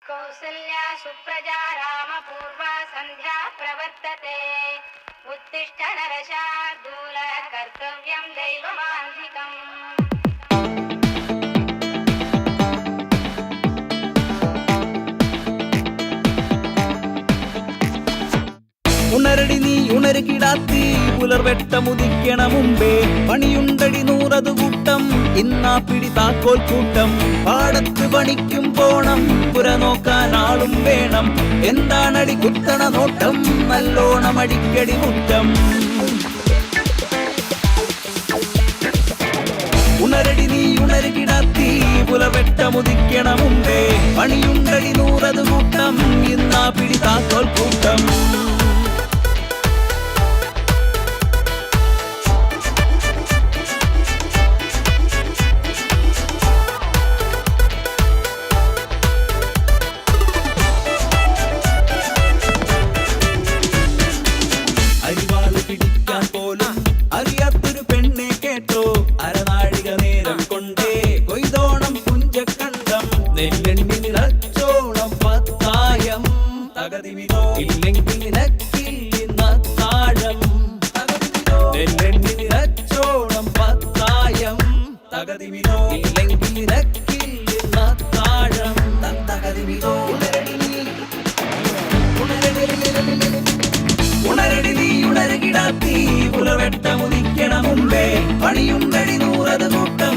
कौसल्या सुप्रजा रामपूर्वा सन्ध्या प्रवर्तते उत्तिष्ठ नरशार्दूल कर्तव्यं दैवमान्धिकम् ഉണരടി നീ ഉണരുകിടാത്തി പുലർവെട്ടമുദിക്കണ മുമ്പേ പണിയുണ്ടടി 100 കൂട്ടം ഇന്നാ പിടി താക്കോൽ കൂട്ടം പാടത്ത് പണിക്കും പോണം പുര നോക്കാൻ ആളും വേണം എന്താണടി കുത്തണ നോട്ടം നല്ലോണം അടിക്കടി മുറ്റം ഉണരടി നീ ഉണരുകിടാത്തി പുലർവെട്ടമുദിക്കണ മുമ്പേ പണിയുണ്ടടി 100 കൂട്ടം ഇന്നാ പിടി താക്കോൽ കൂട്ടം പിടിക്കാൻ പോലും അറിയാത്തൊരു പെണ്ണെ കേട്ടോ അരനാഴിക നേരം കൊണ്ടേ കൊയ്തോണം പുഞ്ചക്കണ്ടം നെല്ലെണ്ണി നിറച്ചോളം പത്തായം തകതിമിതോ ഇല്ലെങ്കിൽ നിനക്കില്ല താഴം നെല്ലെണ്ണി നിറച്ചോളം പത്തായം തകതിമിതോ ഇല്ലെങ്കിൽ നിനക്കില്ല താഴം തകതിമിതോ ഉണരടി നീ ഉണരുകിടാത്തി പുലവെട്ടമുദിക്കണ മുമ്പേ പണിയുണ്ടടി 100 കൂട്ടം